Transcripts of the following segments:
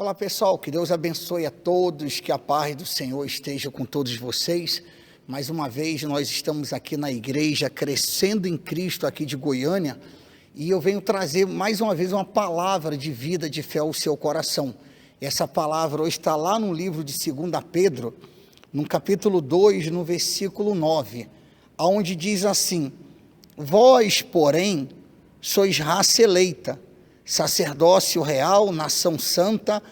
Olá pessoal, que Deus abençoe a todos, que a paz do Senhor esteja com todos vocês. Mais uma vez nós estamos aqui na igreja Crescendo em Cristo aqui de Goiânia e eu venho trazer mais uma vez uma palavra de vida, de fé ao seu coração. Essa palavra hoje está lá no livro de 2 Pedro, no capítulo 2, no versículo 9, onde diz assim: vós, porém, sois raça eleita, sacerdócio real, nação santa,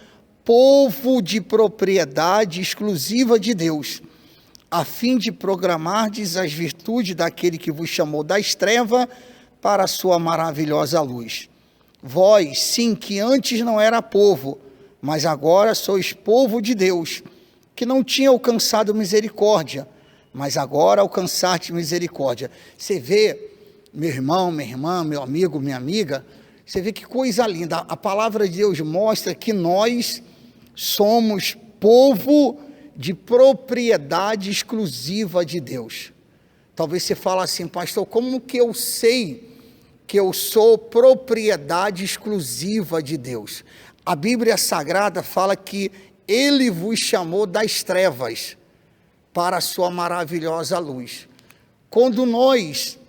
povo de propriedade exclusiva de Deus, a fim de programardes as virtudes daquele que vos chamou das trevas para a sua maravilhosa luz. Vós, sim, que antes não era povo, mas agora sois povo de Deus, que não tinha alcançado misericórdia, mas agora alcançaste misericórdia. Você vê, meu irmão, minha irmã, meu amigo, minha amiga, você vê que coisa linda. A palavra de Deus mostra que nós somos povo de propriedade exclusiva de Deus. Talvez você fale assim: pastor, como que eu sei que eu sou propriedade exclusiva de Deus? A Bíblia Sagrada fala que Ele vos chamou das trevas para a sua maravilhosa luz. Quando nós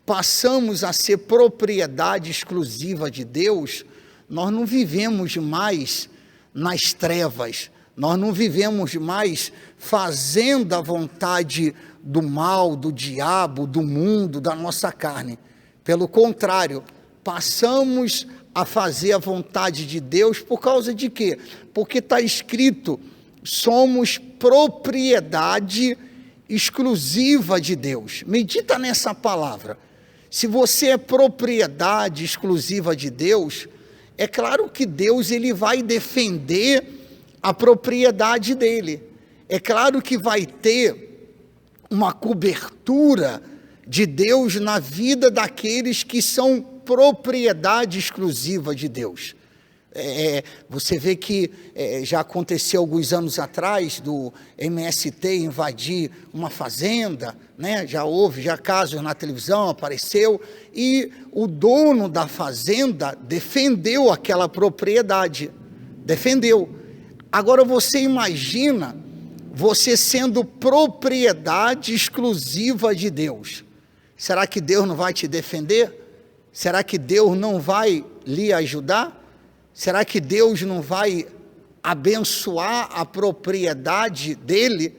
passamos a ser propriedade exclusiva de Deus, nós não vivemos mais nas trevas, nós não vivemos mais fazendo a vontade do mal, do diabo, do mundo, da nossa carne. Pelo contrário, passamos a fazer a vontade de Deus por causa de quê? Porque está escrito: somos propriedade exclusiva de Deus. Medita nessa palavra. Se você é propriedade exclusiva de Deus, é claro que Deus ele vai defender a propriedade dele. É claro que vai ter uma cobertura de Deus na vida daqueles que são propriedade exclusiva de Deus. Você vê que já aconteceu alguns anos atrás do MST invadir uma fazenda, né? Já houve casos na televisão, apareceu, e o dono da fazenda defendeu aquela propriedade, defendeu. Agora você imagina você sendo propriedade exclusiva de Deus. Será que Deus não vai te defender? Será que Deus não vai lhe ajudar? Será que Deus não vai abençoar a propriedade dele?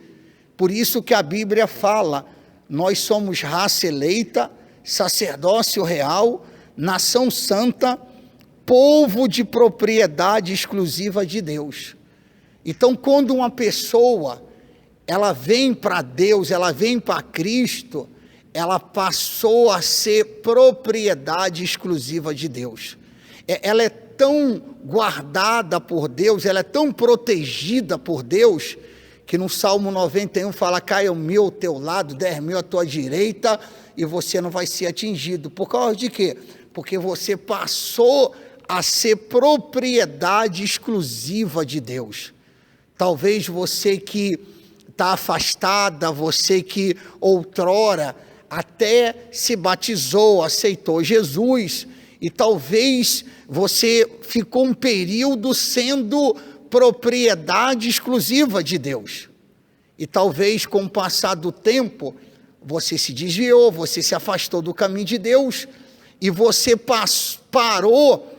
Por isso que a Bíblia fala: nós somos raça eleita, sacerdócio real, nação santa, povo de propriedade exclusiva de Deus. Então, quando uma pessoa, ela vem para Deus, ela vem para Cristo, ela passou a ser propriedade exclusiva de Deus. Ela é tão guardada por Deus, ela é tão protegida por Deus, que no Salmo 91 fala: caia 1.000 ao teu lado, 10.000 à tua direita, e você não vai ser atingido. Por causa de quê? Porque você passou a ser propriedade exclusiva de Deus. Talvez você que está afastada, você que outrora até se batizou, aceitou Jesus, e talvez você ficou um período sendo propriedade exclusiva de Deus. E talvez com o passar do tempo, você se desviou, você se afastou do caminho de Deus, e você parou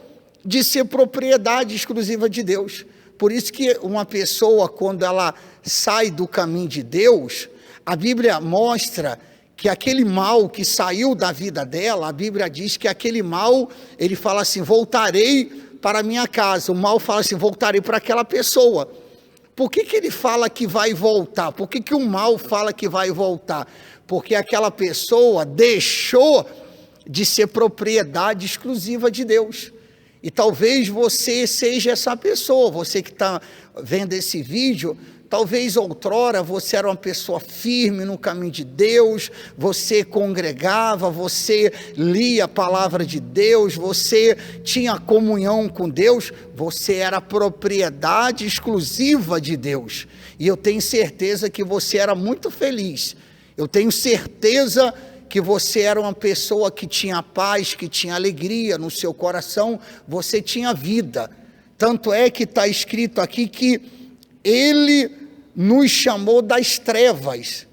de ser propriedade exclusiva de Deus. Por isso que uma pessoa, quando ela sai do caminho de Deus, a Bíblia mostra que aquele mal que saiu da vida dela, a Bíblia diz que aquele mal, ele fala assim: voltarei para a minha casa. O mal fala assim: voltarei para aquela pessoa. Por que ele fala que vai voltar? Por que o mal fala que vai voltar? Porque aquela pessoa deixou de ser propriedade exclusiva de Deus. E talvez você seja essa pessoa, você que está vendo esse vídeo. Talvez outrora você era uma pessoa firme no caminho de Deus, você congregava, você lia a palavra de Deus, você tinha comunhão com Deus, você era propriedade exclusiva de Deus. E eu tenho certeza que você era muito feliz, eu tenho certeza que você era uma pessoa que tinha paz, que tinha alegria no seu coração, você tinha vida. Tanto é que está escrito aqui que ele nos chamou das trevas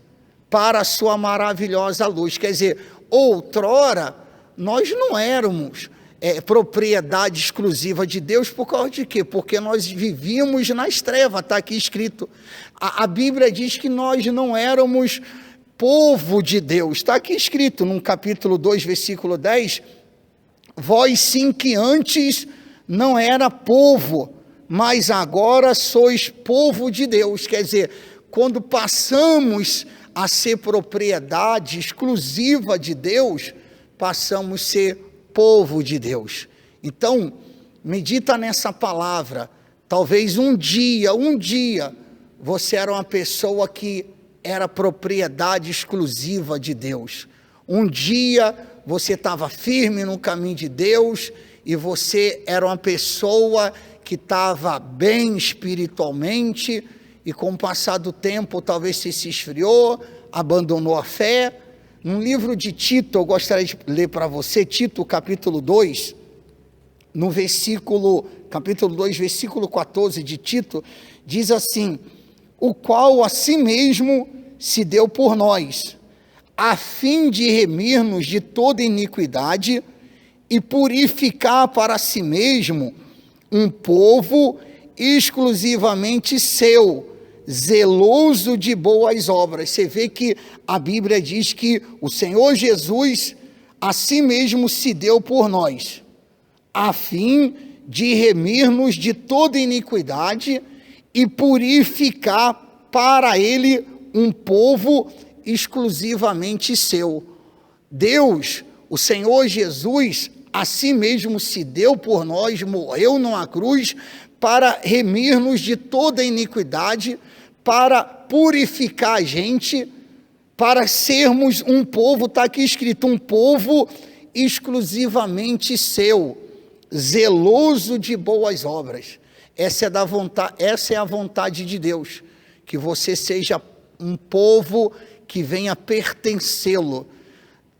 para a sua maravilhosa luz. Quer dizer, outrora nós não éramos propriedade exclusiva de Deus. Por causa de quê? Porque nós vivíamos nas trevas, está aqui escrito. A Bíblia diz que nós não éramos povo de Deus, está aqui escrito no capítulo 2, versículo 10, vós sim que antes não era povo, mas agora sois povo de Deus. Quer dizer, quando passamos a ser propriedade exclusiva de Deus, passamos a ser povo de Deus. Então, medita nessa palavra. Talvez um dia, você era uma pessoa que era propriedade exclusiva de Deus. Um dia você estava firme no caminho de Deus e você era uma pessoa que estava bem espiritualmente, e com o passar do tempo talvez você se esfriou, abandonou a fé. No livro de Tito, eu gostaria de ler para você, Tito capítulo 2, no capítulo 2, versículo 14 de Tito, diz assim: o qual a si mesmo se deu por nós, a fim de remir-nos de toda iniquidade e purificar para si mesmo um povo exclusivamente seu, zeloso de boas obras. Você vê que a Bíblia diz que o Senhor Jesus a si mesmo se deu por nós, a fim de remir-nos de toda iniquidade e purificar para ele um povo exclusivamente seu. Deus, o Senhor Jesus, a si mesmo se deu por nós, morreu numa cruz para remir-nos de toda iniquidade, para purificar a gente, para sermos um povo, está aqui escrito, um povo exclusivamente seu, zeloso de boas obras. Essa é a vontade de Deus, que você seja um povo que venha pertencê-lo.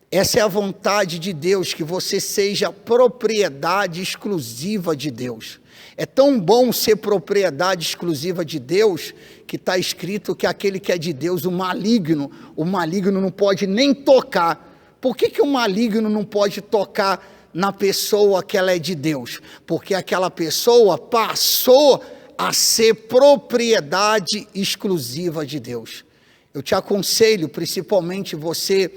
Essa é a vontade de Deus, que você seja propriedade exclusiva de Deus. É tão bom ser propriedade exclusiva de Deus, que está escrito que aquele que é de Deus, o maligno não pode nem tocar. Por que o maligno não pode tocar na pessoa que ela é de Deus? Porque aquela pessoa passou a ser propriedade exclusiva de Deus. Eu te aconselho, principalmente você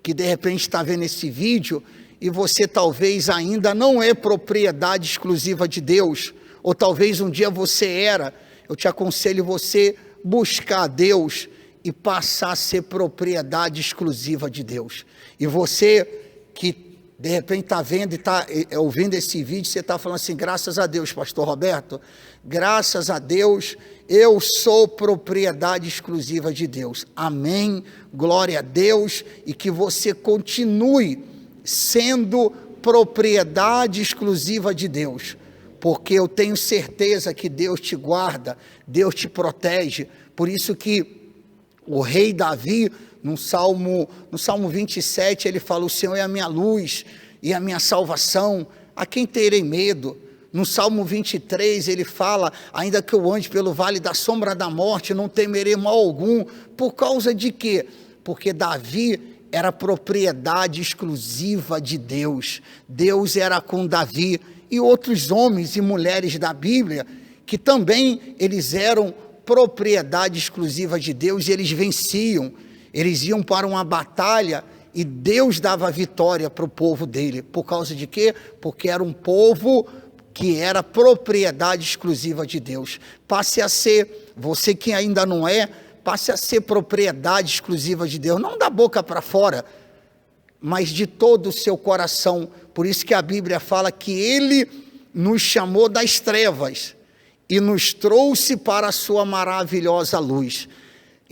que de repente está vendo esse vídeo e você talvez ainda não é propriedade exclusiva de Deus, ou talvez um dia você era, eu te aconselho você buscar Deus e passar a ser propriedade exclusiva de Deus. E você que de repente está vendo e está ouvindo esse vídeo, você está falando assim: graças a Deus, pastor Roberto, graças a Deus, eu sou propriedade exclusiva de Deus. Amém, glória a Deus, e que você continue sendo propriedade exclusiva de Deus, porque eu tenho certeza que Deus te guarda, Deus te protege. Por isso que o rei Davi, no Salmo 27, ele fala: o Senhor é a minha luz e a minha salvação, a quem terei medo? No Salmo 23, ele fala: ainda que eu ande pelo vale da sombra da morte, não temerei mal algum. Por causa de quê? Porque Davi era propriedade exclusiva de Deus. Deus era com Davi, e outros homens e mulheres da Bíblia, que também eles eram propriedade exclusiva de Deus, e eles venciam. Eles iam para uma batalha e Deus dava vitória para o povo dele. Por causa de quê? Porque era um povo que era propriedade exclusiva de Deus. Passe a ser, você que ainda não é, passe a ser propriedade exclusiva de Deus, não da boca para fora, mas de todo o seu coração. Por isso que a Bíblia fala que ele nos chamou das trevas e nos trouxe para a sua maravilhosa luz.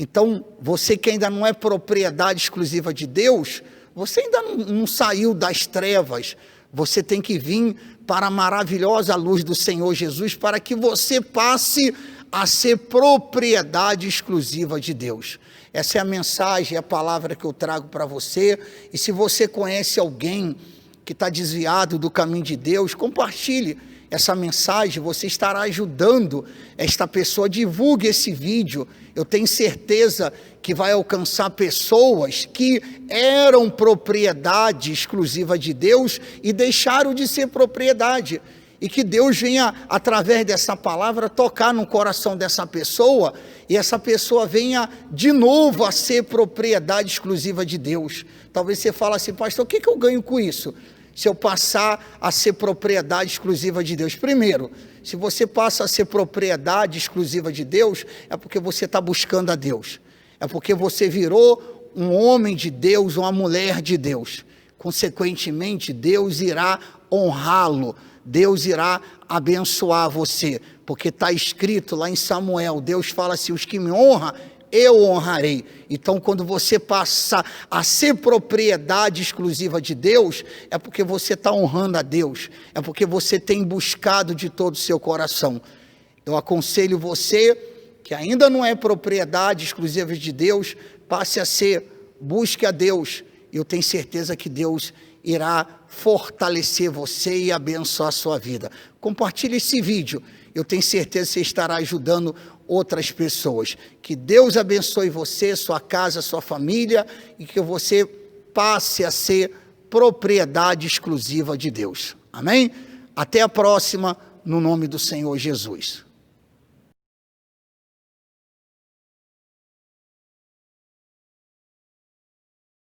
Então, você que ainda não é propriedade exclusiva de Deus, você ainda não saiu das trevas, você tem que vir para a maravilhosa luz do Senhor Jesus, para que você passe a ser propriedade exclusiva de Deus. Essa é a mensagem, a palavra que eu trago para você. E se você conhece alguém que está desviado do caminho de Deus, compartilhe essa mensagem, você estará ajudando esta pessoa. Divulgue esse vídeo. Eu tenho certeza que vai alcançar pessoas que eram propriedade exclusiva de Deus e deixaram de ser propriedade. E que Deus venha, através dessa palavra, tocar no coração dessa pessoa, e essa pessoa venha de novo a ser propriedade exclusiva de Deus. Talvez você fale assim: pastor, o que eu ganho com isso? Se eu passar a ser propriedade exclusiva de Deus? Primeiro, se você passa a ser propriedade exclusiva de Deus, é porque você está buscando a Deus. É porque você virou um homem de Deus, uma mulher de Deus. Consequentemente, Deus irá honrá-lo. Deus irá abençoar você, porque está escrito lá em Samuel, Deus fala assim: os que me honram, eu honrarei. Então, quando você passa a ser propriedade exclusiva de Deus, é porque você está honrando a Deus, é porque você tem buscado de todo o seu coração. Eu aconselho você, que ainda não é propriedade exclusiva de Deus, passe a ser, busque a Deus, e eu tenho certeza que Deus irá fortalecer você e abençoar a sua vida. Compartilhe esse vídeo, eu tenho certeza que você estará ajudando outras pessoas. Que Deus abençoe você, sua casa, sua família, e que você passe a ser propriedade exclusiva de Deus. Amém? Até a próxima, no nome do Senhor Jesus.